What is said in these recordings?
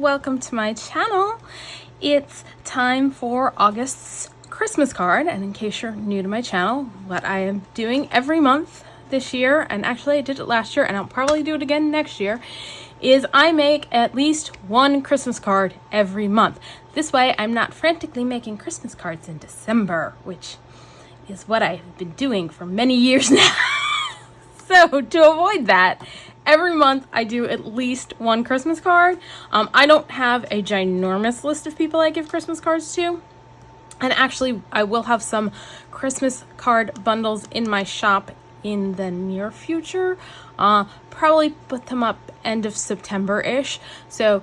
welcome to my channel. It's time for August's Christmas card, and in case you're new to my channel, what I am doing every month this year, and actually I did it last year and I'll probably do it again next year, is I make at least one Christmas card every month. This way I'm not frantically making Christmas cards in December, which is what I've been doing for many years now. So to avoid that, every month I do at least one Christmas card. I don't have a ginormous list of people I give Christmas cards to. And actually, I will have some Christmas card bundles in my shop in the near future. Probably put them up end of September-ish. So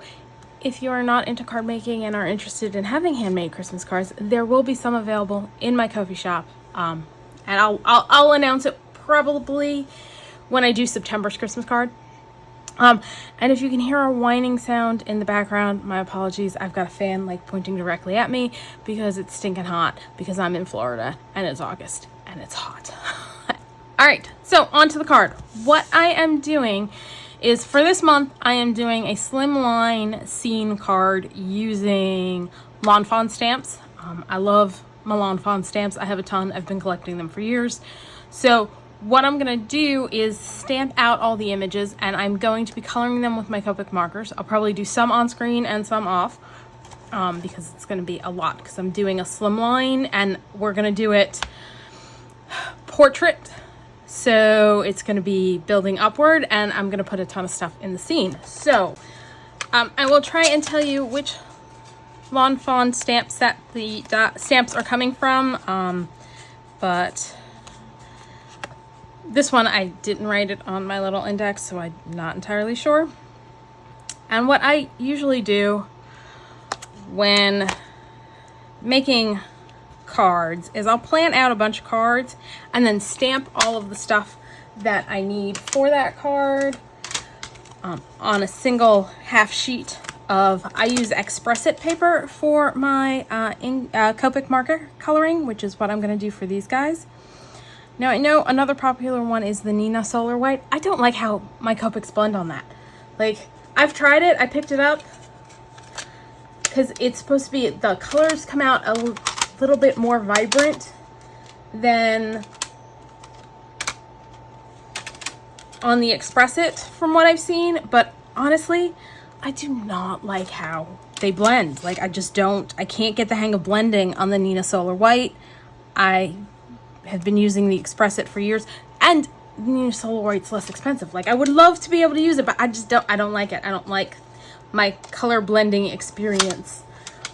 if you're not into card making and are interested in having handmade Christmas cards, there will be some available in my Ko-fi shop. And I'll announce it probably when I do September's Christmas card. And if you can hear a whining sound in the background, my apologies. I've got a fan like pointing directly at me because it's stinking hot because I'm in Florida and it's August and it's hot. All right, so on to the card. What I am doing is for this month, I am doing a Slimline scene card using Lawn Fawn stamps. I love my Lawn Fawn stamps. I have a ton. I've been collecting them for years. So what I'm going to do is stamp out all the images, and I'm going to be coloring them with my Copic markers. I'll probably do some on screen and some off because it's going to be a lot because I'm doing a Slimline and we're going to do it portrait. So it's going to be building upward, and I'm going to put a ton of stuff in the scene. So I will try and tell you which Lawn Fawn stamp set the stamps are coming from, but this one, I didn't write it on my little index, so I'm not entirely sure. And what I usually do when making cards is I'll plan out a bunch of cards and then stamp all of the stuff that I need for that card on a single half sheet of, I use Express It paper for my Copic marker coloring, which is what I'm going to do for these guys. Now, I know another popular one is the Neenah Solar White. I don't like how my Copics blend on that. Like, I've tried it. I picked it up because it's supposed to be, the colors come out a little bit more vibrant than on the Express It from what I've seen. But honestly, I do not like how they blend. Like, I just don't. I can't get the hang of blending on the Neenah Solar White. I have been using the Express It for years, and Neenah Solar White's less expensive. Like, I would love to be able to use it, but I don't like it. I don't like my color blending experience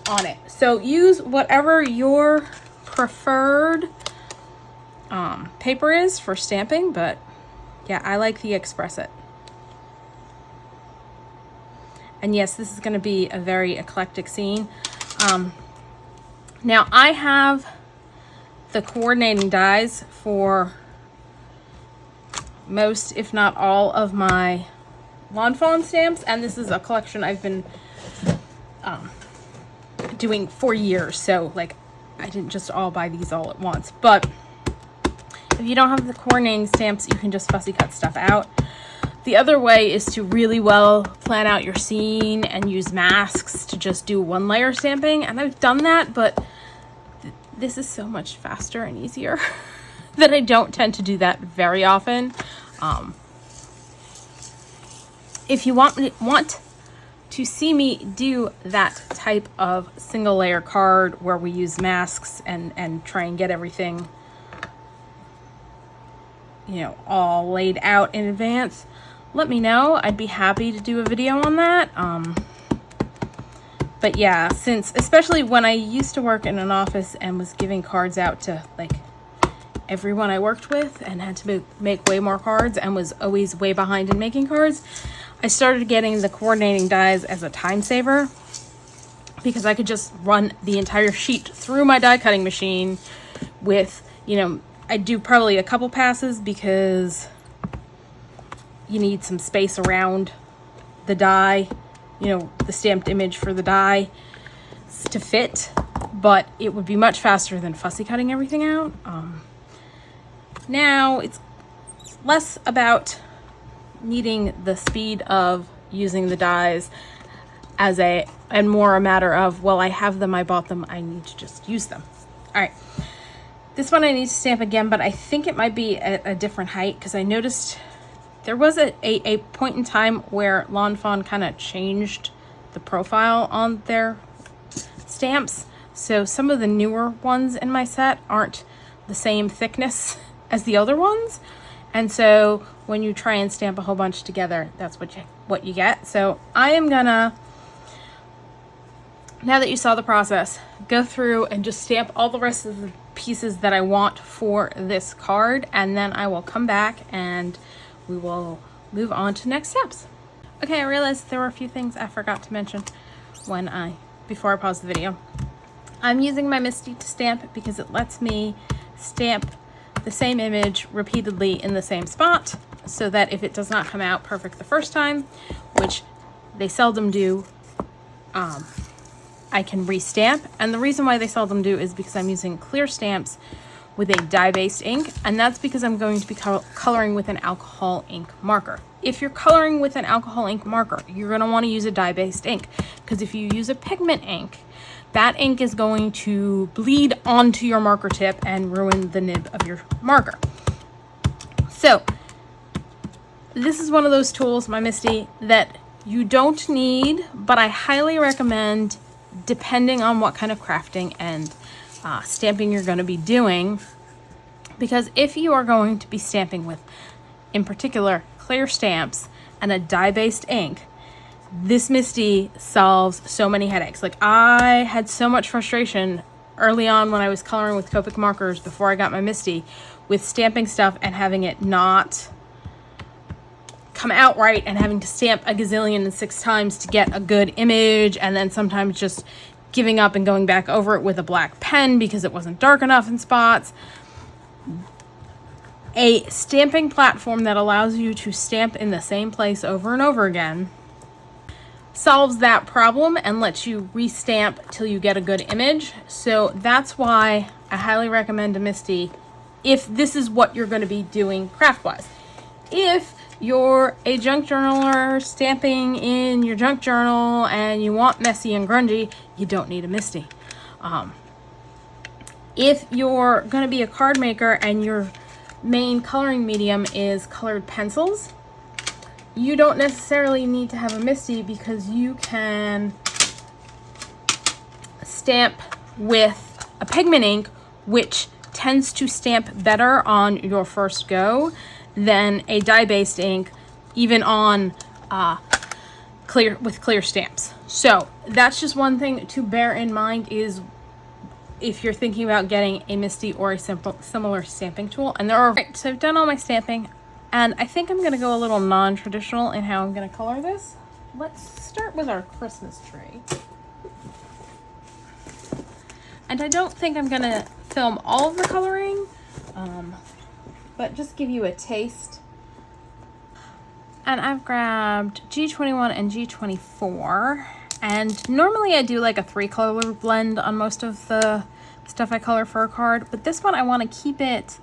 on it. So use whatever your preferred paper is for stamping, but yeah, I like the Express It. And yes, this is going to be a very eclectic scene. Now I have the coordinating dies for most, if not all, of my Lawn Fawn stamps, and this is a collection I've been doing for years, so like I didn't just all buy these all at once. But if you don't have the coordinating stamps, you can just fussy cut stuff out. The other way is to really well plan out your scene and use masks to just do one layer stamping, and I've done that, but this is so much faster and easier that I don't tend to do that very often. If you want to see me do that type of single layer card where we use masks and try and get everything, you know, all laid out in advance, let me know. I'd be happy to do a video on that. But yeah, since, especially when I used to work in an office and was giving cards out to like everyone I worked with and had to make way more cards and was always way behind in making cards, I started getting the coordinating dies as a time saver because I could just run the entire sheet through my die cutting machine with, you know, I do probably a couple passes because you need some space around the die, you know, the stamped image for the die to fit, but it would be much faster than fussy cutting everything out. Now it's less about needing the speed of using the dies and more a matter of, well, I have them, I bought them, I need to just use them. All right. This one I need to stamp again, but I think it might be at a different height because I noticed there was a point in time where Lawn Fawn kind of changed the profile on their stamps. So some of the newer ones in my set aren't the same thickness as the other ones. And so when you try and stamp a whole bunch together, that's what you get. So I am gonna, now that you saw the process, go through and just stamp all the rest of the pieces that I want for this card, and then I will come back and we will move on to next steps. Okay, I realized there were a few things I forgot to mention before I paused the video. I'm using my Misty to stamp because it lets me stamp the same image repeatedly in the same spot, so that if it does not come out perfect the first time, which they seldom do, I can restamp. And the reason why they seldom do is because I'm using clear stamps with a dye-based ink, and that's because I'm going to be coloring with an alcohol ink marker. If you're coloring with an alcohol ink marker, you're going to want to use a dye-based ink, because if you use a pigment ink, that ink is going to bleed onto your marker tip and ruin the nib of your marker. So this is one of those tools, my Misty, that you don't need, but I highly recommend, depending on what kind of crafting and stamping you're going to be doing. Because if you are going to be stamping with, in particular, clear stamps and a dye-based ink, this Misty solves so many headaches. Like, I had so much frustration early on when I was coloring with Copic markers before I got my Misty, with stamping stuff and having it not come out right and having to stamp a gazillion and 6 times to get a good image, and then sometimes just giving up and going back over it with a black pen because it wasn't dark enough in spots. A stamping platform that allows you to stamp in the same place over and over again solves that problem and lets you restamp till you get a good image. So that's why I highly recommend a Misty if this is what you're going to be doing craft-wise. If you're a junk journaler stamping in your junk journal and you want messy and grungy, you don't need a Misty. If you're going to be a card maker and your main coloring medium is colored pencils, you don't necessarily need to have a Misty, because you can stamp with a pigment ink, which tends to stamp better on your first go than a dye-based ink, even on clear stamps. So that's just one thing to bear in mind, is if you're thinking about getting a Misty or a similar stamping tool. And there are, right, so I've done all my stamping, and I think I'm going to go a little non-traditional in how I'm going to color this. Let's start with our Christmas tree. And I don't think I'm going to film all of the coloring, but just give you a taste. And I've grabbed G21 and G24. And normally I do like a 3-color blend on most of the stuff I color for a card, but this one I want to keep it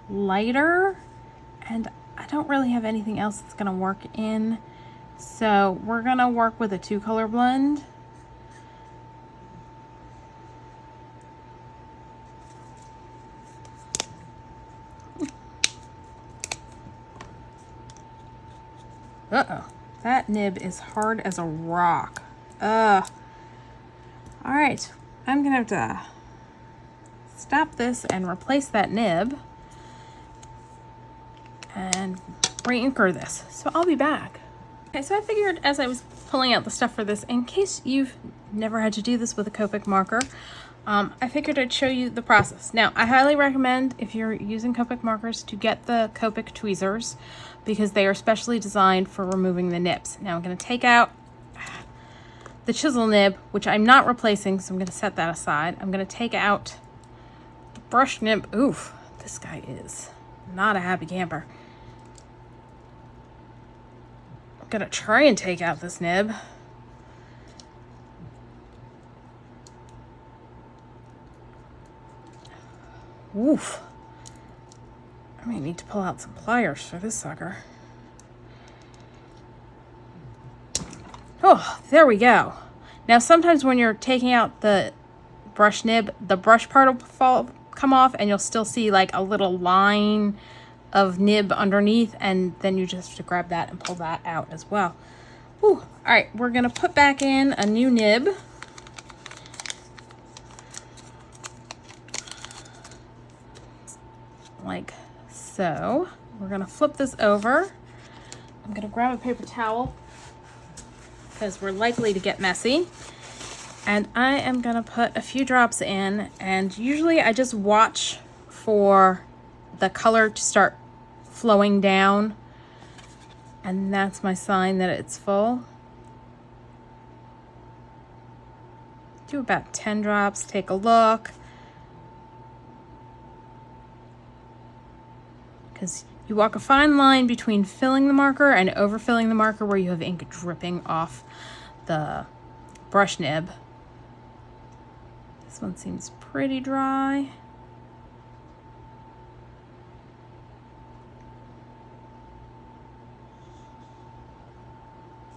lighter, and I don't really have anything else that's going to work in. So we're going to work with a 2-color blend. Uh-oh, that nib is hard as a rock. All right, I'm gonna have to stop this and replace that nib and re-inker this. So I'll be back. Okay, so I figured as I was pulling out the stuff for this, in case you've never had to do this with a Copic marker, I figured I'd show you the process. Now, I highly recommend, if you're using Copic markers, to get the Copic tweezers, because they are specially designed for removing the nibs. Now I'm going to take out the chisel nib, which I'm not replacing, so I'm going to set that aside. I'm going to take out the brush nib. Oof, this guy is not a happy camper. I'm going to try and take out this nib. Oof. I might need to pull out some pliers for this sucker. Oh, Oh, there we go. Now sometimes when you're taking out the brush nib, the brush part will come off and you'll still see like a little line of nib underneath, and then you just have to grab that and pull that out as well. Whew. All right, we're gonna put back in a new nib. Like so. We're gonna flip this over. I'm gonna grab a paper towel because we're likely to get messy. And I am gonna put a few drops in, and usually I just watch for the color to start flowing down, and that's my sign that it's full. Do about 10 drops, take a look. Because you walk a fine line between filling the marker and overfilling the marker where you have ink dripping off the brush nib. This one seems pretty dry.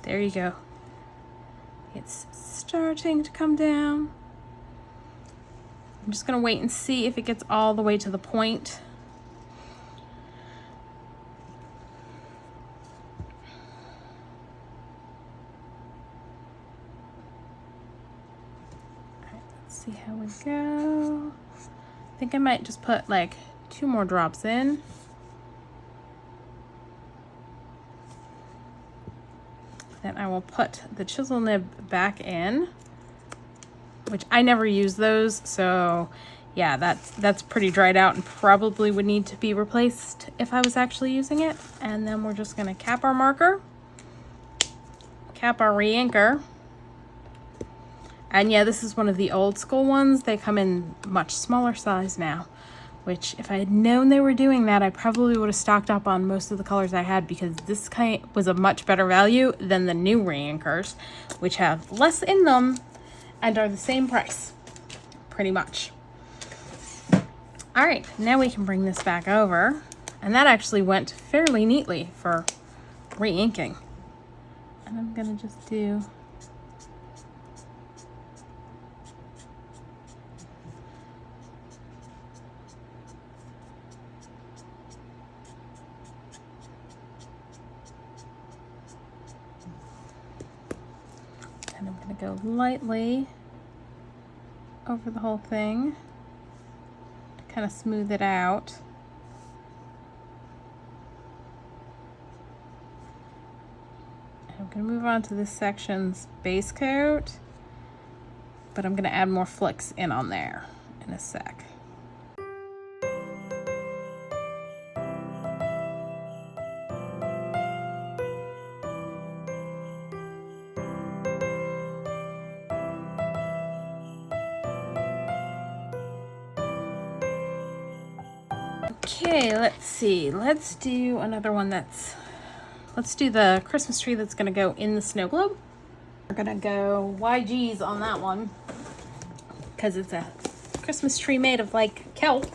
There you go. It's starting to come down. I'm just gonna wait and see if it gets all the way to the point. All right, let's see how we go. I think I might just put like 2 more drops in. Then I will put the chisel nib back in, which I never use those, so yeah, that's pretty dried out and probably would need to be replaced if I was actually using it. And then we're just gonna cap our marker, cap our re-inker. And yeah, this is one of the old school ones. They come in much smaller size now, which if I had known they were doing that, I probably would have stocked up on most of the colors I had, because this kind was a much better value than the new re-inkers, which have less in them and are the same price, pretty much. All right, now we can bring this back over, and that actually went fairly neatly for re-inking. And I'm gonna just do go lightly over the whole thing to kind of smooth it out. And I'm going to move on to this section's base coat, but I'm going to add more flicks in on there in a sec. Okay, let's see. Let's do another one let's do the Christmas tree that's gonna go in the snow globe. We're gonna go YGs on that one because it's a Christmas tree made of like kelp.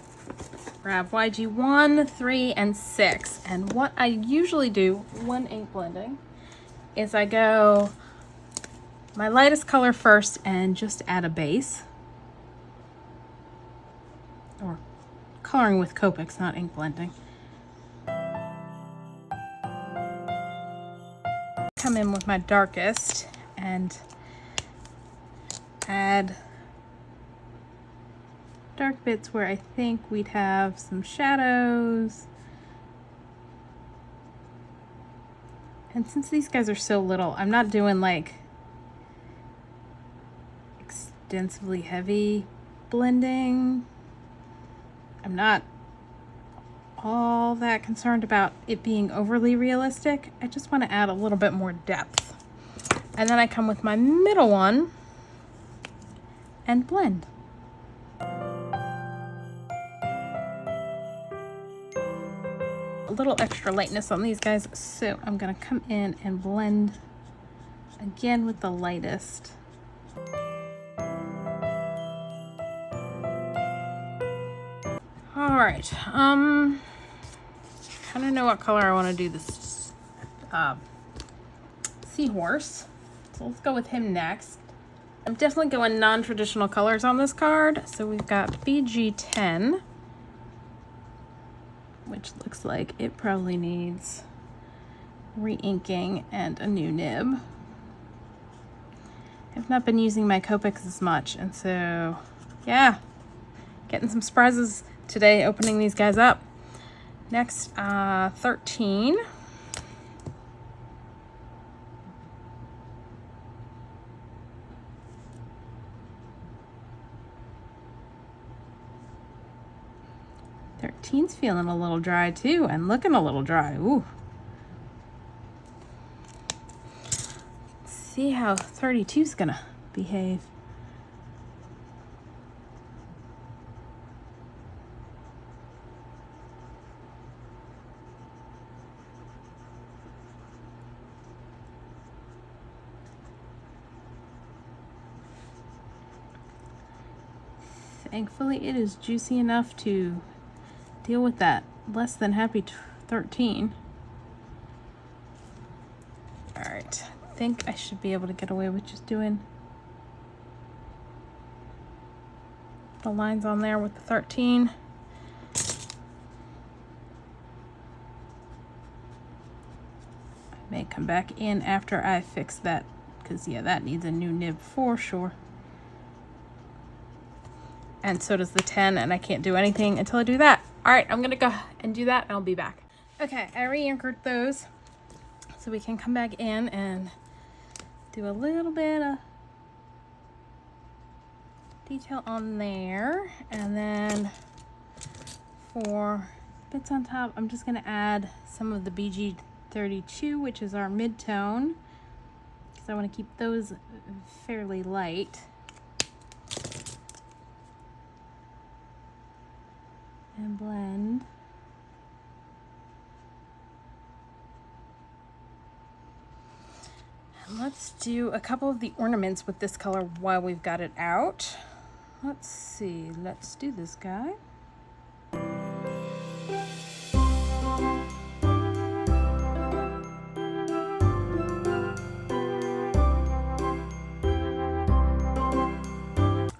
Grab YG 1, 3, and 6. And what I usually do when ink blending is I go my lightest color first and just add a base. Or coloring with Copics, not ink blending. Come in with my darkest and add dark bits where I think we'd have some shadows. And since these guys are so little, I'm not doing like extensively heavy blending. I'm not all that concerned about it being overly realistic. I just want to add a little bit more depth. And then I come with my middle one and blend. A little extra lightness on these guys, so I'm going to come in and blend again with the lightest. All right, kind of know what color I want to do this seahorse. So let's go with him next. I'm definitely going non-traditional colors on this card. So we've got BG10, which looks like it probably needs re-inking and a new nib. I've not been using my Copics as much, and so yeah, getting some surprises today opening these guys up. Next, 13. Thirteen's feeling a little dry too, and looking a little dry. Ooh. Let's see how 32's gonna behave. Thankfully, it is juicy enough to deal with that less than happy 13. All right, I think I should be able to get away with just doing the lines on there with the 13. I may come back in after I fix that, because yeah, that needs a new nib for sure. And so does the 10, and I can't do anything until I do that. All right, I'm gonna go and do that, and I'll be back. Okay, I re-anchored those, so we can come back in and do a little bit of detail on there. And then for bits on top, I'm just gonna add some of the BG32, which is our mid-tone, because I wanna keep those fairly light. And blend. And let's do a couple of the ornaments with this color while we've got it out. Let's see, let's do this guy.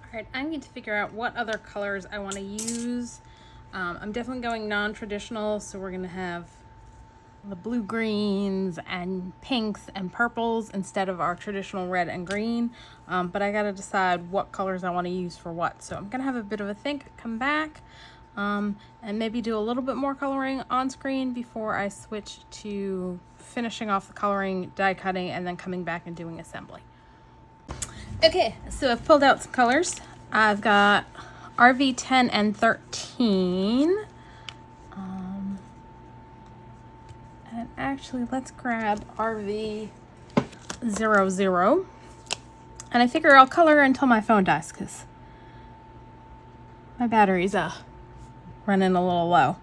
Alright, I need to figure out what other colors I want to use. I'm definitely going non-traditional, so we're gonna have the blue greens and pinks and purples instead of our traditional red and green. But I gotta decide what colors I want to use for what. So I'm gonna have a bit of a think, come back, and maybe do a little bit more coloring on screen before I switch to finishing off the coloring, die cutting, and then coming back and doing assembly. Okay, so I've pulled out some colors. I've got RV10 and 13. And actually, let's grab RV00. And I figure I'll color until my phone dies, because my battery's running a little low.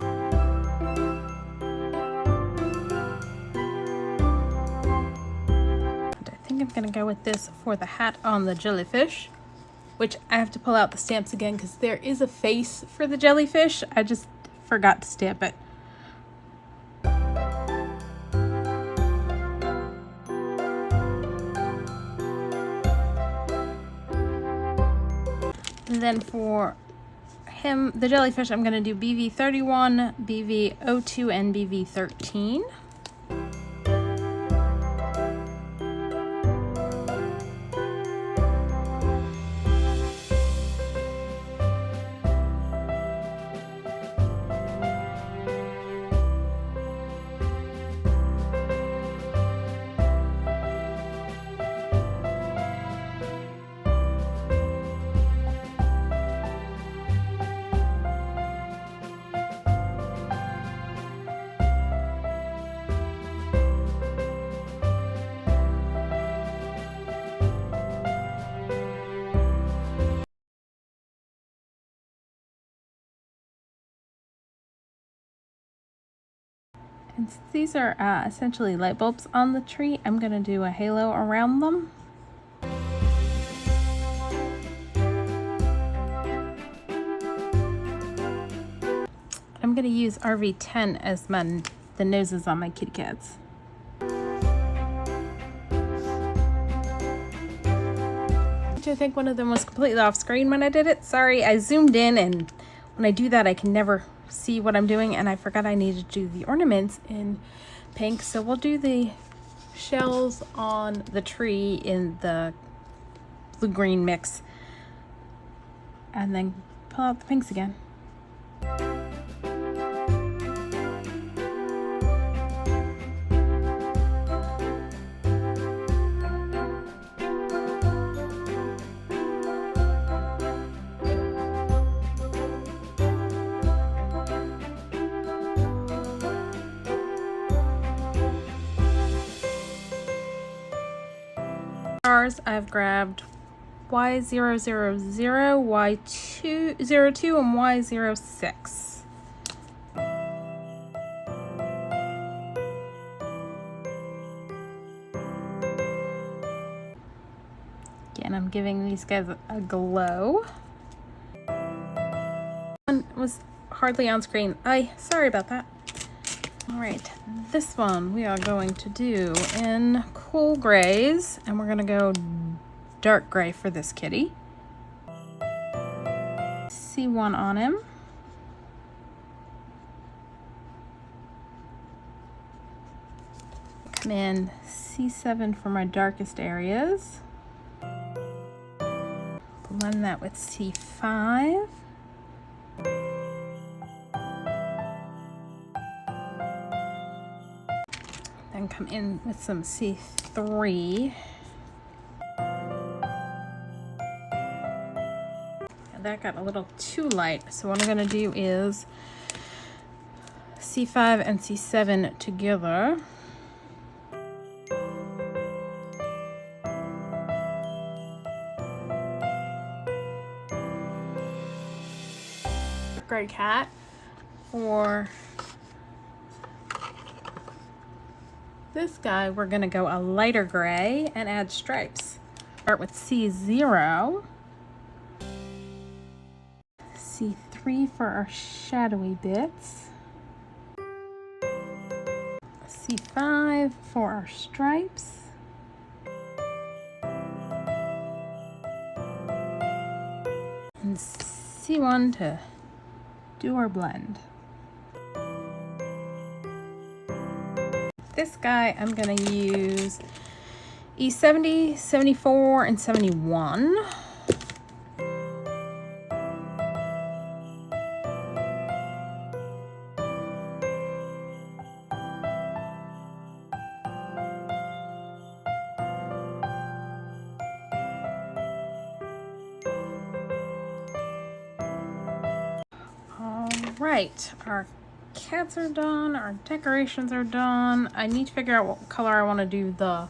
And I think I'm gonna go with this for the hat on the jellyfish, which I have to pull out the stamps again because there is a face for the jellyfish. I just forgot to stamp it. And then for him, the jellyfish, I'm going to do BV31, BV02, and BV13. And since these are essentially light bulbs on the tree, I'm going to do a halo around them. I'm going to use RV10 as the noses on my kitty cats. which I think one of them was completely off screen when I did it. Sorry, I zoomed in, and when I do that I can never see what I'm doing, and I forgot I needed to do the ornaments in pink. So we'll do the shells on the tree in the blue-green mix and then pull out the pinks again. I've grabbed Y000, Y202, and Y06. Again, I'm giving these guys a glow. One was hardly on screen. Sorry about that. All right, this one we are going to do in cool grays, and we're gonna go dark gray for this kitty. C1 on him. Come in C7 for my darkest areas. Blend that with C5. Then come in with some C3. And that got a little too light, so what I'm gonna do is C5 and C7 together. Gray cat for this guy. We're gonna go a lighter gray and add stripes. Start with C0, C3 for our shadowy bits, C5 for our stripes, and C1 to do our blend. This guy I'm gonna use E70, 74, and 71. All right, our cats are done, our decorations are done. I need to figure out what color I want to do the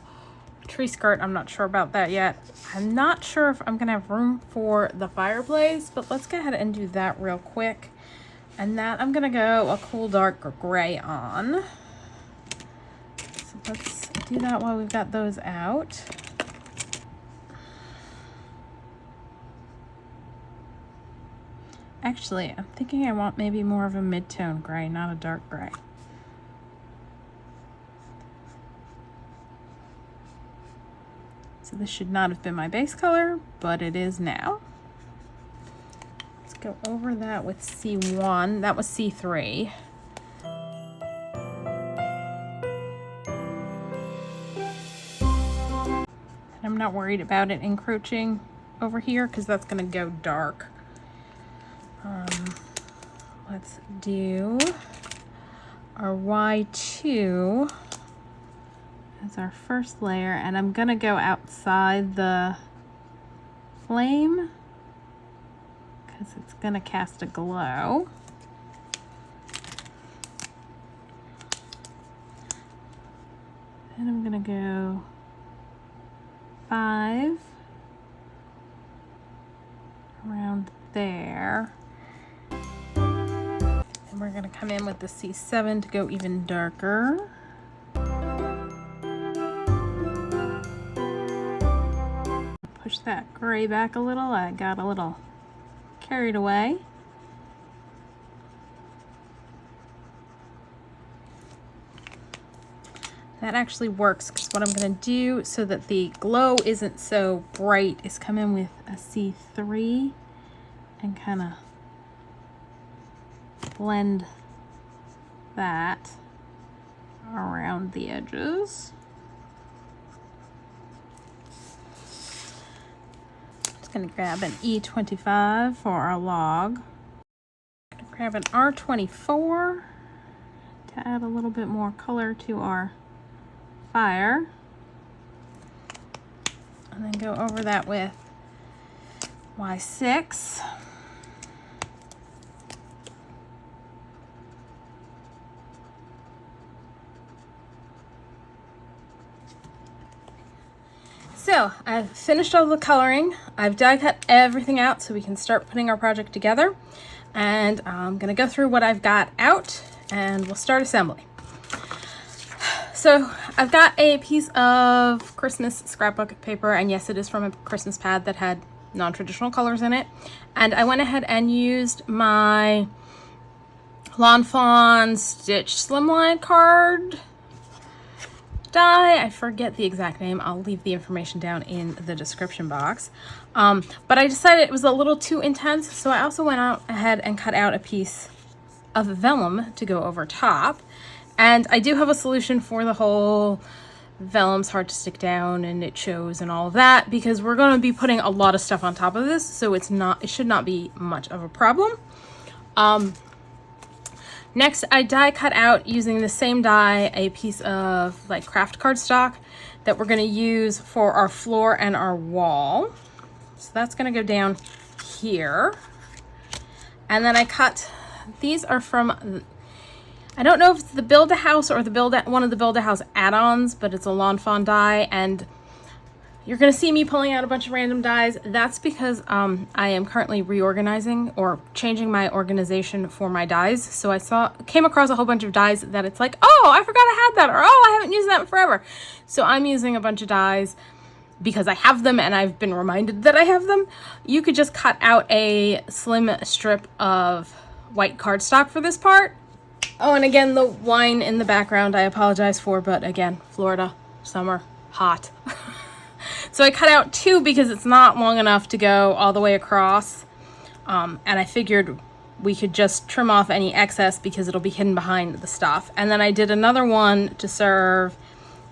tree skirt. I'm not sure about that yet. I'm not sure if I'm gonna have room for the fireplace, but let's go ahead and do that real quick. And that I'm gonna go a cool dark gray on. So let's do that while we've got those out. Actually, I'm thinking I want maybe more of a mid-tone gray, not a dark gray. So this should not have been my base color, but it is now. Let's go over that with C1. That was C3. And I'm not worried about it encroaching over here because that's going to go dark. Let's do our Y2 as our first layer, and I'm gonna go outside the flame because it's gonna cast a glow. Then I'm gonna go 5 around there. And we're going to come in with the C7 to go even darker. Push that gray back a little. I got a little carried away. That actually works, because what I'm going to do so that the glow isn't so bright is come in with a C3 and kind of blend that around the edges. Just going to grab an E25 for our log. Grab an R24 to add a little bit more color to our fire, and then go over that with Y6. So I've finished all the coloring. I've die cut everything out so we can start putting our project together, and I'm gonna go through what I've got out and we'll start assembly. So I've got a piece of Christmas scrapbook paper, and yes, it is from a Christmas pad that had non-traditional colors in it. And I went ahead and used my Lawn Fawn Stitch Slimline card die. I forget the exact name. I'll leave the information down in the description box. But I decided it was a little too intense, so I also went out ahead and cut out a piece of vellum to go over top. And I do have a solution for the whole vellum's hard to stick down and it shows and all of that, because we're going to be putting a lot of stuff on top of this, so it should not be much of a problem. Next, I die cut out using the same die a piece of like craft cardstock that we're going to use for our floor and our wall. So that's going to go down here. And then I cut, these are from, I don't know if it's the Build-A-House or one of the Build-A-House add-ons, but it's a Lawn Fawn die, and you're going to see me pulling out a bunch of random dies. That's because I am currently reorganizing or changing my organization for my dies. So I came across a whole bunch of dies that it's like, oh, I forgot I had that, or oh, I haven't used that in forever. So I'm using a bunch of dies because I have them and I've been reminded that I have them. You could just cut out a slim strip of white cardstock for this part. Oh, and again, the wine in the background, I apologize for, but again, Florida, summer, hot. So I cut out two because it's not long enough to go all the way across. And I figured we could just trim off any excess because it'll be hidden behind the stuff. And then I did another one to serve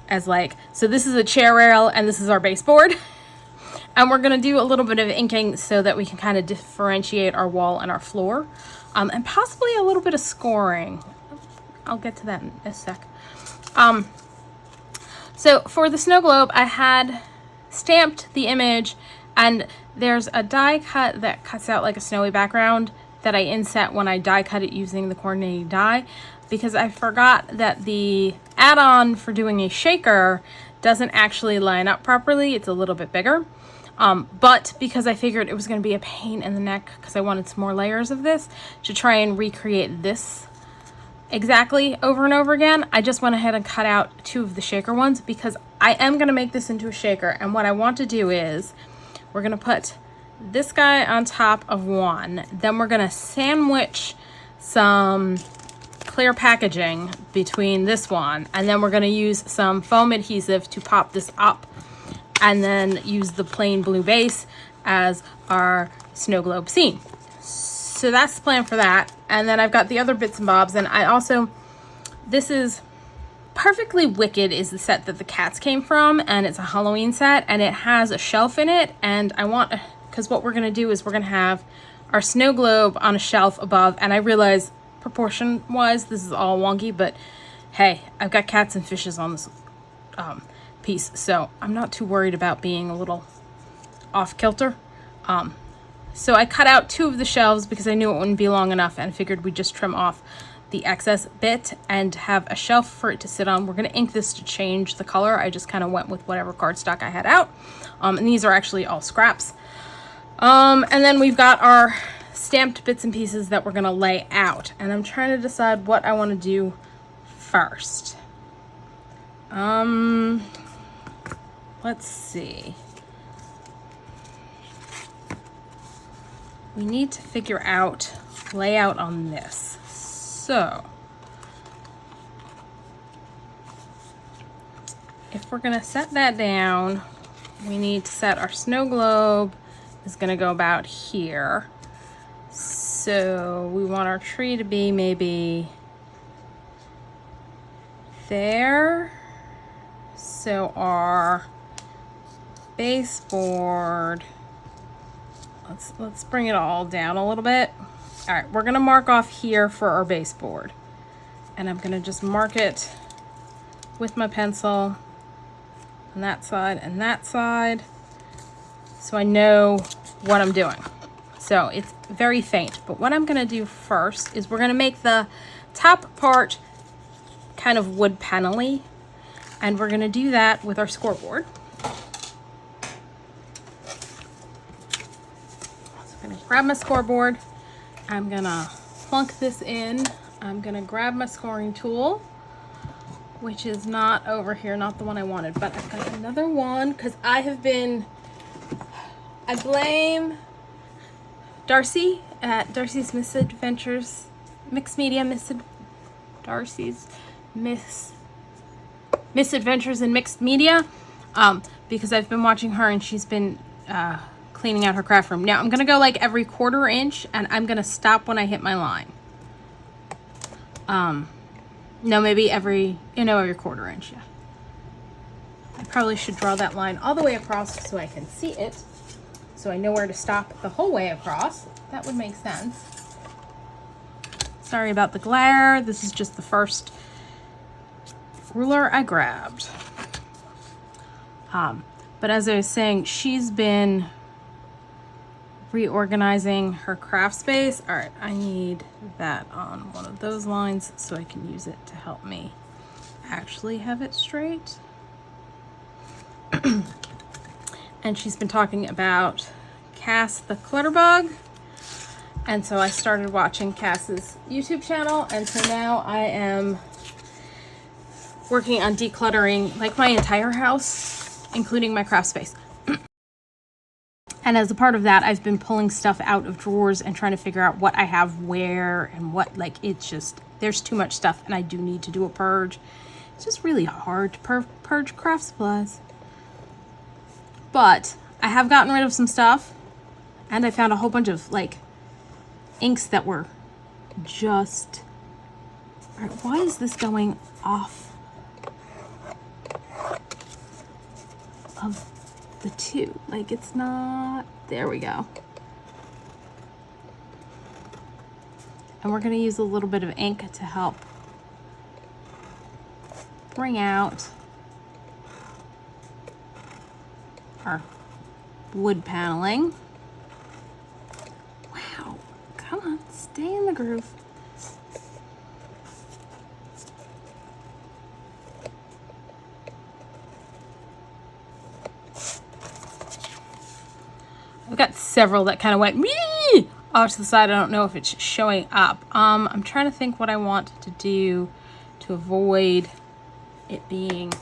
as like, so this is a chair rail and this is our baseboard. And we're gonna do a little bit of inking so that we can kind of differentiate our wall and our floor. And possibly a little bit of scoring. I'll get to that in a sec. So for the snow globe, I had stamped the image, and there's a die cut that cuts out like a snowy background that I inset when I die cut it using the coordinating die, because I forgot that the add-on for doing a shaker doesn't actually line up properly. It's a little bit bigger. But because I figured it was going to be a pain in the neck because I wanted some more layers of this to try and recreate this exactly over and over again, I just went ahead and cut out two of the shaker ones because I am going to make this into a shaker. And what I want to do is we're going to put this guy on top of one. Then we're going to sandwich some clear packaging between this one. And then we're going to use some foam adhesive to pop this up, and then use the plain blue base as our snow globe scene. So that's the plan for that. And then I've got the other bits and bobs, and I also, this is Purr-fectly Wicked is the set that the cats came from, and it's a Halloween set, and it has a shelf in it, and I want, because what we're gonna do is we're gonna have our snow globe on a shelf above, and I realize proportion wise this is all wonky, but hey, I've got cats and fishes on this piece, so I'm not too worried about being a little off kilter. So I cut out two of the shelves because I knew it wouldn't be long enough, and figured we'd just trim off the excess bit and have a shelf for it to sit on. We're going to ink this to change the color. I just kind of went with whatever cardstock I had out, and these are actually all scraps. And then we've got our stamped bits and pieces that we're going to lay out, and I'm trying to decide what I want to do first. Let's see. We need to figure out layout on this. So if we're gonna set that down, we need to set our snow globe is gonna go about here. So we want our tree to be maybe there. So our baseboard, let's bring it all down a little bit. All right, we're gonna mark off here for our baseboard. And I'm gonna just mark it with my pencil on that side and that side, so I know what I'm doing. So it's very faint, but what I'm gonna do first is we're gonna make the top part kind of wood panel-y, and we're gonna do that with our scoreboard. So I'm gonna grab my scoreboard, I'm gonna plunk this in, I'm gonna grab my scoring tool, which is not over here, not the one I wanted, but I've got another one because I blame Darcy at Darcy's Misadventures, Darcy's Misadventures in Mixed Media, because I've been watching her and she's been cleaning out her craft room. Now I'm gonna go like every 1/4 inch and I'm gonna stop when I hit my line. No, maybe every 1/4 inch, yeah. I probably should draw that line all the way across so I can see it, so I know where to stop the whole way across. That would make sense. Sorry about the glare. This is just the first ruler I grabbed. But as I was saying, she's been reorganizing her craft space. All right, I need that on one of those lines so I can use it to help me actually have it straight. And she's been talking about Cass the Clutterbug, and so I started watching Cass's YouTube channel, and so now I am working on decluttering like my entire house, including my craft space. And as a part of that, I've been pulling stuff out of drawers and trying to figure out what I have where and what, like, it's just, there's too much stuff and I do need to do a purge. It's just really hard to purge craft supplies. But I have gotten rid of some stuff, and I found a whole bunch of like inks that were just, all right, why is this going off of the two? Like, it's not, there we go. And we're going to use a little bit of ink to help bring out our wood paneling. Wow, come on, stay in the groove. I've got several that kind of went wee off to the side. I don't know if it's showing up. I'm trying to think what I want to do to avoid it being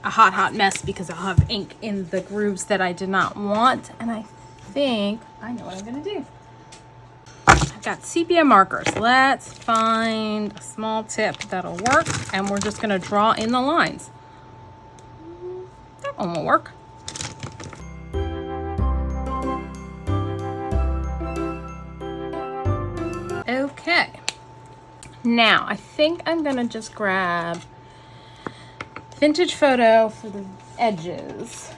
a hot mess, because I'll have ink in the grooves that I did not want. And I think I know what I'm gonna do. I've got sepia markers. Let's find a small tip that'll work, and we're just gonna draw in the lines. That one will work. Okay, now I think I'm gonna just grab vintage photo for the edges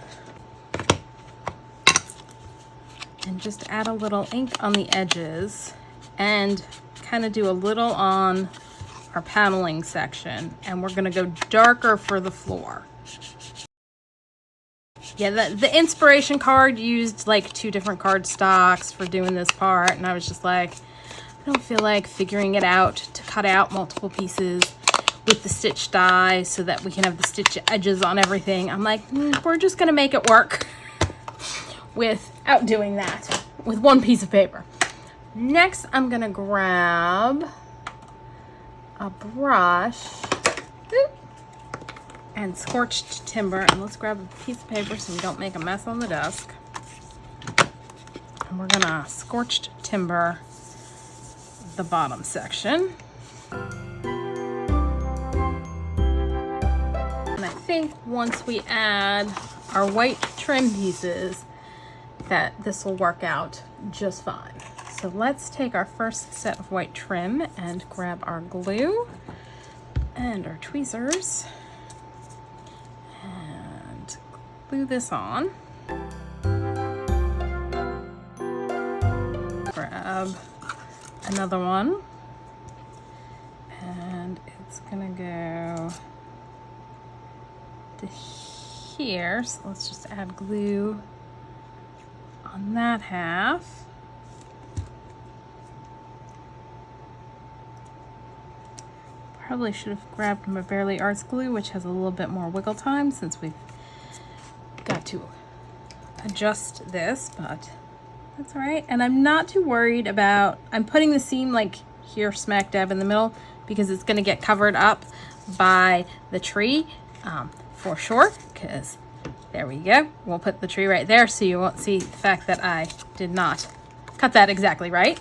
and just add a little ink on the edges and kind of do a little on our paneling section, and we're gonna go darker for the floor. Yeah, the inspiration card used like 2 different card stocks for doing this part, and I was just like, I don't feel like figuring it out to cut out multiple pieces with the stitch die so that we can have the stitch edges on everything. I'm like, we're just gonna make it work without doing that with one piece of paper. Next, I'm gonna grab a brush and scorched timber, and let's grab a piece of paper so we don't make a mess on the desk. And we're gonna scorched timber the bottom section. think once we add our white trim pieces that this will work out just fine. So let's take our first set of white trim and grab our glue and our tweezers and glue this on. Grab another one, and it's gonna go to here. So let's just add glue on that half. Probably should have grabbed my Bearly Arts glue, which has a little bit more wiggle time since we've got to adjust this, but that's all right. And I'm not too worried about, I'm putting the seam like here smack dab in the middle because it's gonna get covered up by the tree for sure, because there we go. We'll put the tree right there so you won't see the fact that I did not cut that exactly right.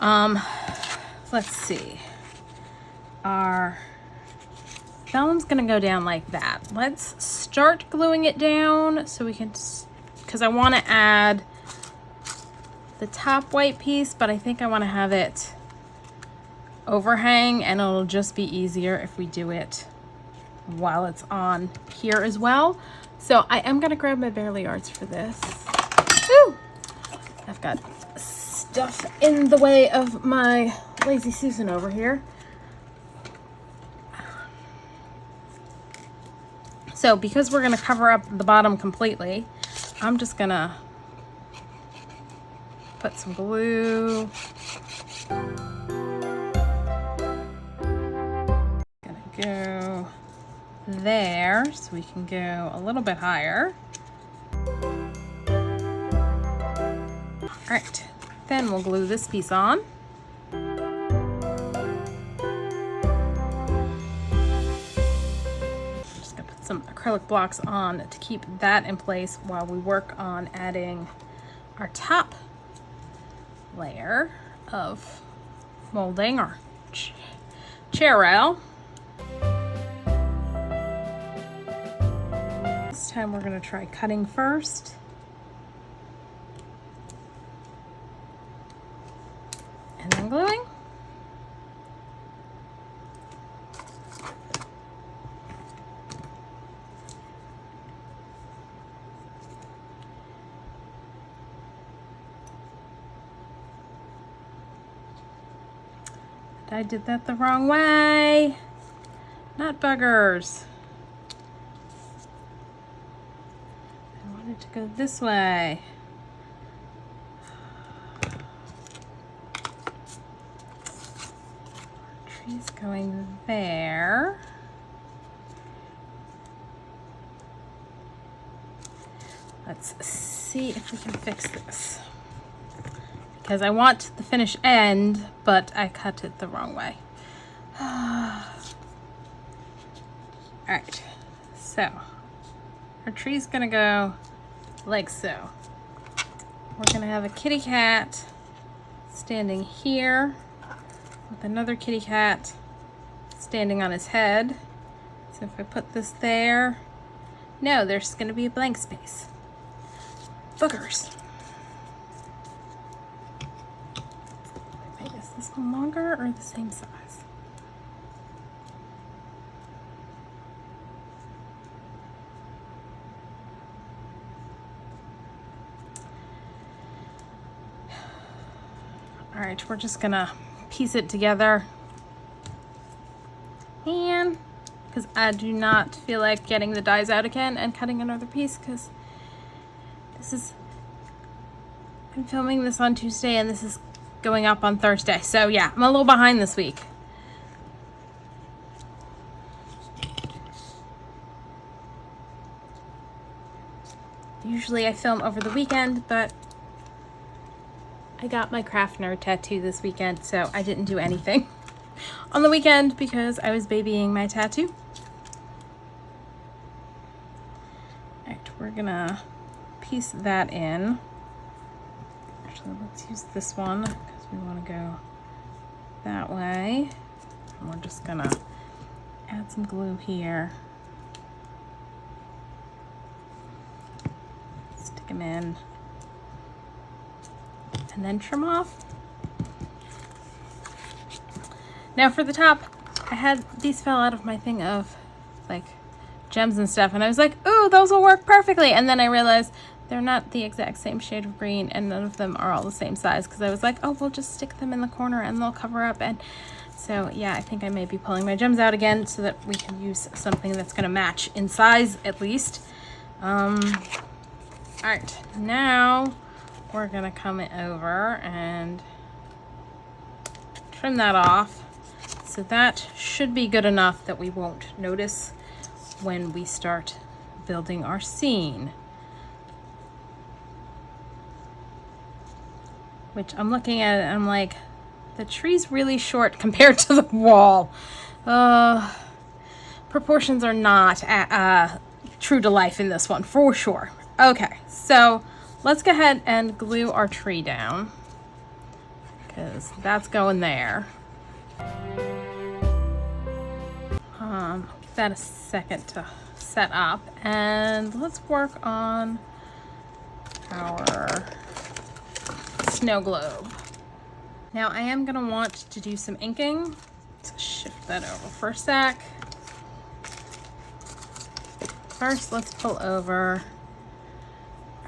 Let's see. Our vellum's gonna go down like that. Let's start gluing it down so we can, because I want to add the top white piece, but I think I want to have it overhang, and it'll just be easier if we do it while it's on here as well. So I am gonna grab my Bearly Arts for this. Woo! I've got stuff in the way of my Lazy Susan over here. So because we're gonna cover up the bottom completely, I'm just gonna put some glue. Gonna go there so we can go a little bit higher. All right, then we'll glue this piece on. Just gonna put some acrylic blocks on to keep that in place while we work on adding our top layer of molding, or chair rail. This time we're going to try cutting first. And then gluing. I did that the wrong way. Not buggers. I wanted to go this way. Tree's going there. Let's see if we can fix this. Because I want the finished end, but I cut it the wrong way. All right, so our tree's gonna go like so. We're gonna have a kitty cat standing here with another kitty cat standing on his head. So if I put this there, no, there's gonna be a blank space. Boogers. Is this one longer or the same size? All right, we're just gonna piece it together. And because I do not feel like getting the dies out again and cutting another piece, because this is, I'm filming this on Tuesday and this is going up on Thursday. So yeah, I'm a little behind this week. Usually I film over the weekend, but I got my craft nerd tattoo this weekend, so I didn't do anything on the weekend because I was babying my tattoo. All right, we're gonna piece that in. Actually, let's use this one because we want to go that way. And we're just gonna add some glue here. them in and then trim off. Now for the top, I had these fell out of my thing of like gems and stuff, and I was like, ooh, those will work perfectly. And then I realized they're not the exact same shade of green, and none of them are all the same size, because I was like, oh, we'll just stick them in the corner and they'll cover up. And so yeah, I think I may be pulling my gems out again so that we can use something that's going to match in size at least. All right, now we're going to come over and trim that off. So that should be good enough that we won't notice when we start building our scene. Which I'm looking at it and I'm like, the tree's really short compared to the wall. Proportions are not true to life in this one, for sure. Okay, so let's go ahead and glue our tree down, because that's going there. Give that a second to set up, and let's work on our snow globe. Now I am going to want to do some inking. Let's shift that over for a sec. First, let's pull over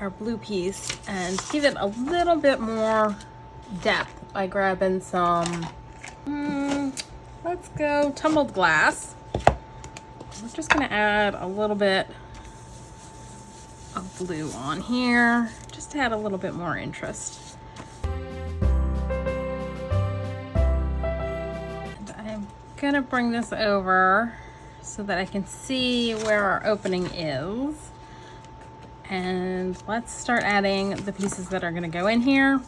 our blue piece and give it a little bit more depth by grabbing some, let's go tumbled glass. We're just going to add a little bit of blue on here, just to add a little bit more interest. Gonna bring this over so that I can see where our opening is, and let's start adding the pieces that are gonna go in here.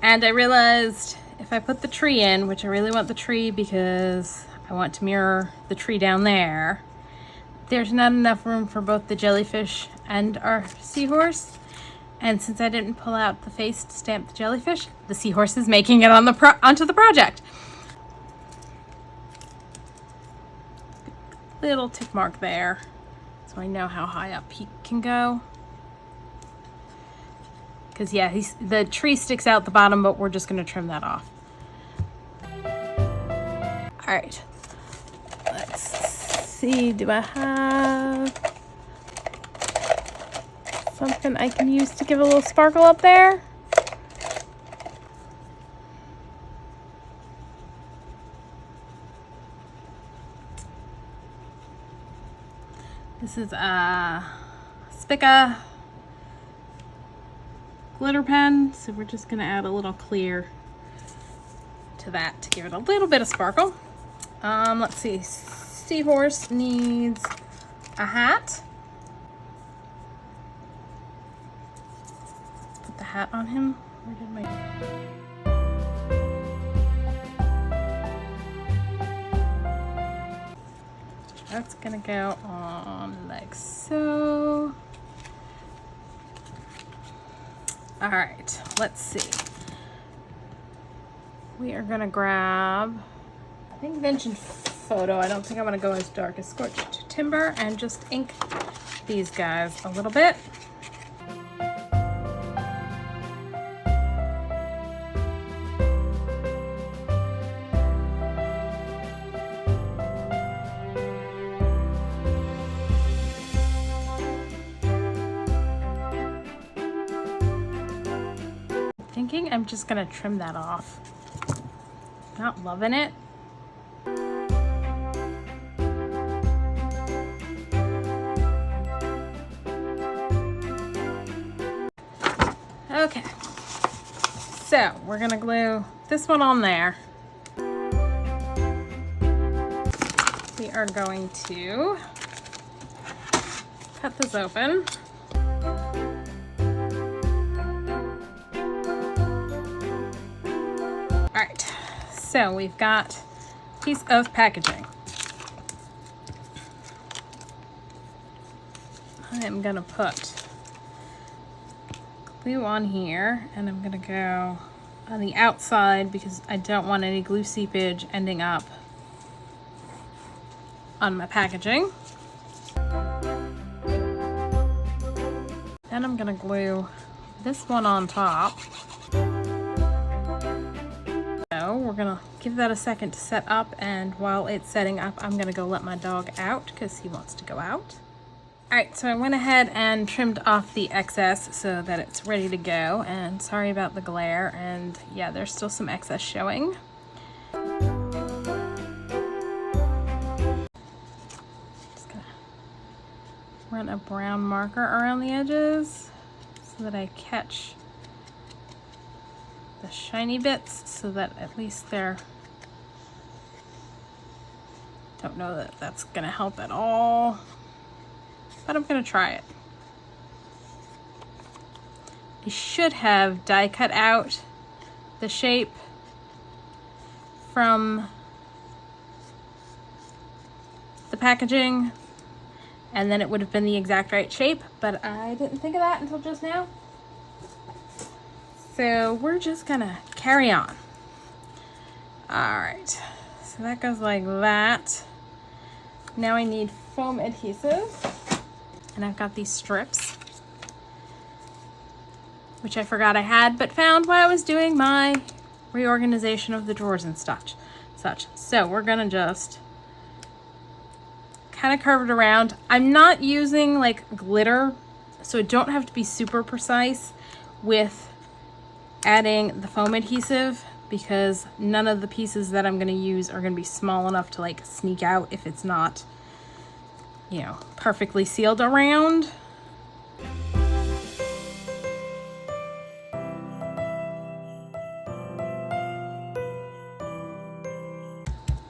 And I realized if I put the tree in, which I really want the tree because I want to mirror the tree down there, there's not enough room for both the jellyfish and our seahorse. And since I didn't pull out the face to stamp the jellyfish, the seahorse is making it on the onto the project. Little tick mark there, so I know how high up he can go. Because yeah, the tree sticks out the bottom, but we're just going to trim that off. All right, let's see, do I have something I can use to give a little sparkle up there? This is a Spica glitter pen, so we're just going to add a little clear to that to give it a little bit of sparkle. Let's see, seahorse needs a hat. Put the hat on him. Where did my... That's gonna go on like so. All right, let's see. We are gonna grab, I think Vintage Photo. I don't think I'm gonna go as dark as Scorched Timber, and just ink these guys a little bit. I'm just gonna trim that off. Not loving it. Okay, so we're gonna glue this one on there. We are going to cut this open. So we've got a piece of packaging. I am gonna put glue on here, and I'm gonna go on the outside because I don't want any glue seepage ending up on my packaging. Now then I'm gonna glue this one on top. So we're gonna give that a second to set up, and while it's setting up, I'm gonna go let my dog out because he wants to go out. All right, so I went ahead and trimmed off the excess so that it's ready to go, and sorry about the glare, and yeah, there's still some excess showing. Just gonna run a brown marker around the edges so that I catch the shiny bits, so that at least they're, don't know that that's gonna help at all, but I'm gonna try it. I should have die cut out the shape from the packaging, and then it would have been the exact right shape, but I didn't think of that until just now. So we're just gonna carry on. All right, so that goes like that. Now I need foam adhesive, and I've got these strips, which I forgot I had, but found while I was doing my reorganization of the drawers and such. So we're gonna just kind of curve it around. I'm not using like glitter, so I don't have to be super precise with adding the foam adhesive, because none of the pieces that I'm going to use are going to be small enough to like sneak out if it's not, you know, perfectly sealed around.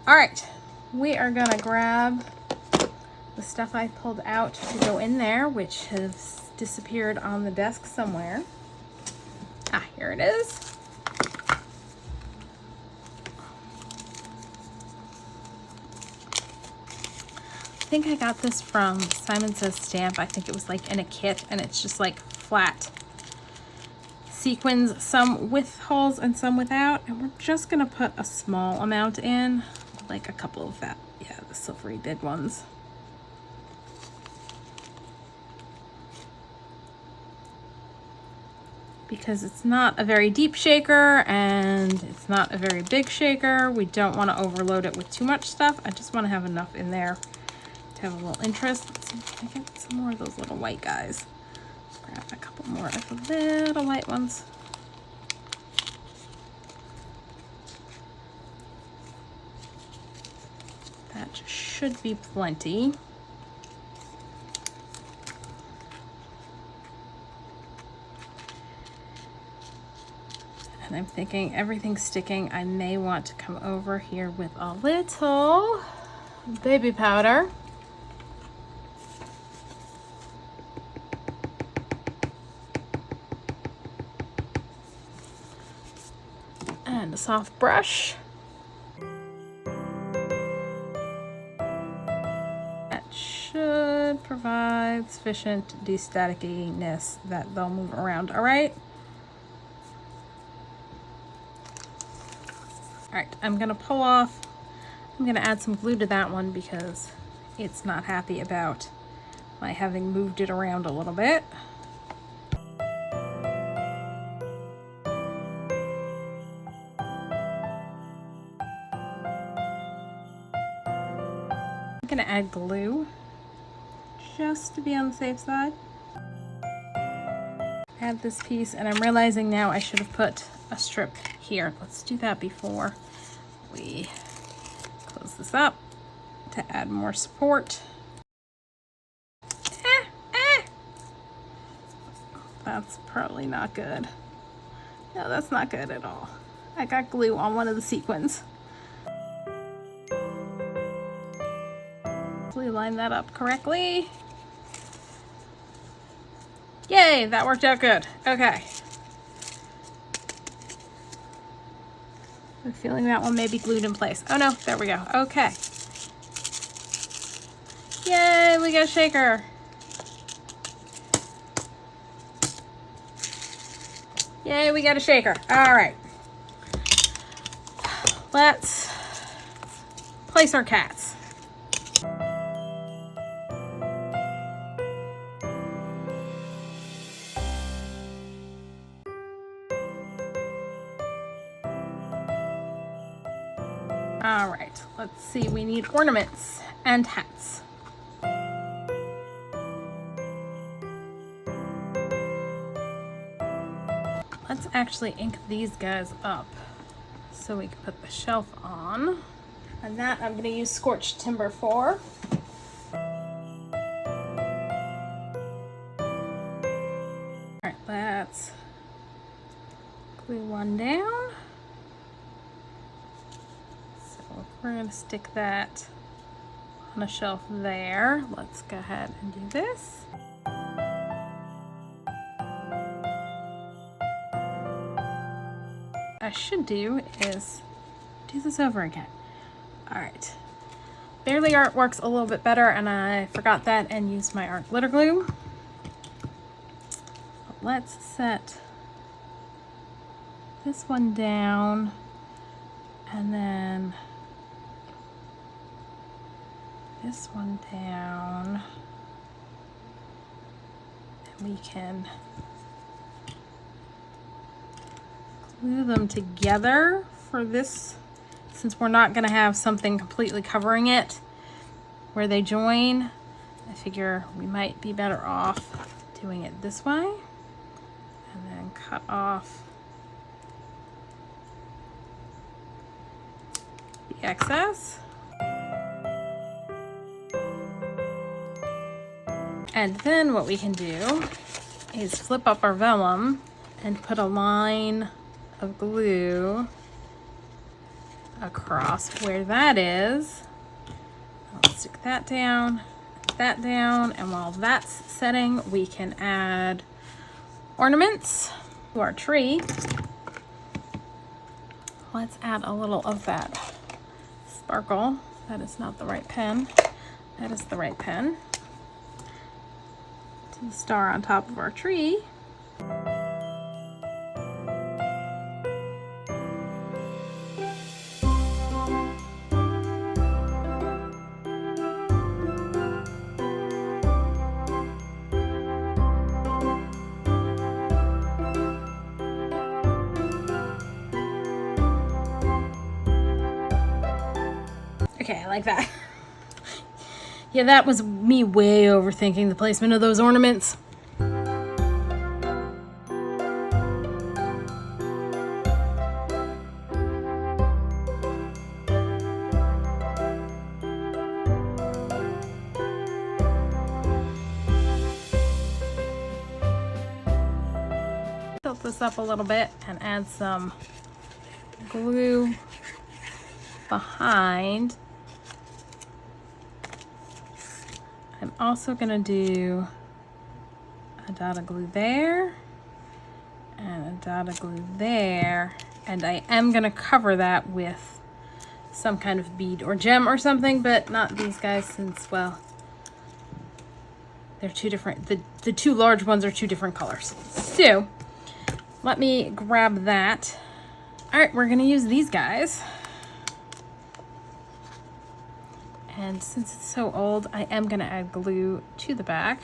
All right, we are going to grab the stuff I pulled out to go in there, which has disappeared on the desk somewhere. Ah, here it is. I think I got this from Simon Says Stamp. I think it was like in a kit, and it's just like flat sequins, some with holes and some without. And we're just gonna put a small amount in, like a couple of that, yeah, the silvery big ones. Because it's not a very deep shaker and it's not a very big shaker. We don't want to overload it with too much stuff. I just want to have enough in there to have a little interest. Let's see if I can get some more of those little white guys. Grab a couple more of the little white ones. That should be plenty. And I'm thinking everything's sticking. I may want to come over here with a little baby powder. And a soft brush. That should provide sufficient de-staticky-ness that they'll move around, all right? All right, I'm gonna pull off, I'm gonna add some glue to that one because it's not happy about my having moved it around a little bit. I'm gonna add glue just to be on the safe side. Add this piece, and I'm realizing now I should have put a strip here. Let's do that before we close this up to add more support. That's probably not good. No, that's not good at all. I got glue on one of the sequins. Hopefully line that up correctly. Yay, that worked out good. Okay. I'm feeling that one may be glued in place. Oh no, there we go. Okay. Yay, we got a shaker. Yay, we got a shaker. All right. Let's place our cats. All right, let's see, we need ornaments and hats. Let's actually ink these guys up so we can put the shelf on. And that I'm gonna use Scorched Timber for. All right, let's glue one down. So we're gonna stick that on a shelf there. Let's go ahead and do this. I should do is do this over again. All right, Barely Art works a little bit better, and I forgot that and used my art glitter glue. Let's set this one down, and then this one down, and we can glue them together for this, since we're not going to have something completely covering it where they join. I figure we might be better off doing it this way, and then cut off the excess. And then what we can do is flip up our vellum and put a line of glue across where that is. I'll stick that down, and while that's setting, we can add ornaments to our tree. Let's add a little of that sparkle. That is not the right pen. That is the right pen. To the star on top of our tree. Okay, I like that. Yeah, that was me way overthinking the placement of those ornaments. Tilt this up a little bit and add some glue behind. I'm also gonna do a dot of glue there and a dot of glue there, and I am gonna cover that with some kind of bead or gem or something, but not these guys, since, well, they're two different, the two large ones are two different colors. So let me grab that. All right, we're gonna use these guys. And since it's so old, I am gonna add glue to the back.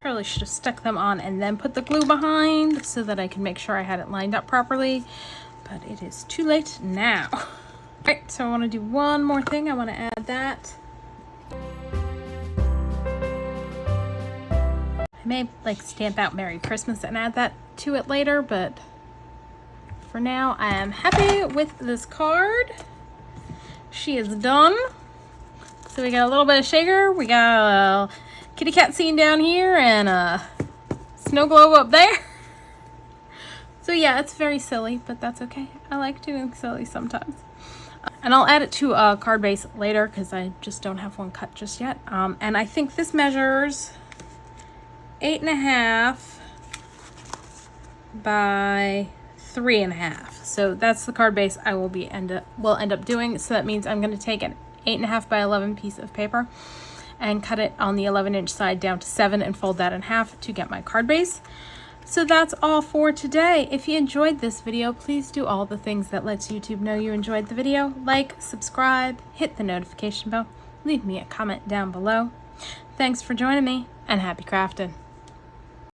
Probably should have stuck them on and then put the glue behind so that I can make sure I had it lined up properly, but it is too late now. All right, so I wanna do one more thing. I wanna add that. I may like stamp out Merry Christmas and add that to it later, but for now, I am happy with this card. She is done. So we got a little bit of shaker, we got a kitty cat scene down here, and a snow globe up there. So yeah, it's very silly, but that's okay. I like doing silly sometimes. And I'll add it to a card base later because I just don't have one cut just yet. And I think this measures 8.5 by 3.5. So that's the card base I will end up doing. So that means I'm going to take an 8.5 by 11 piece of paper and cut it on the 11-inch side down to 7 and fold that in half to get my card base. So that's all for today. If you enjoyed this video, please do all the things that lets YouTube know you enjoyed the video. Like, subscribe, hit the notification bell, leave me a comment down below. Thanks for joining me, and happy crafting.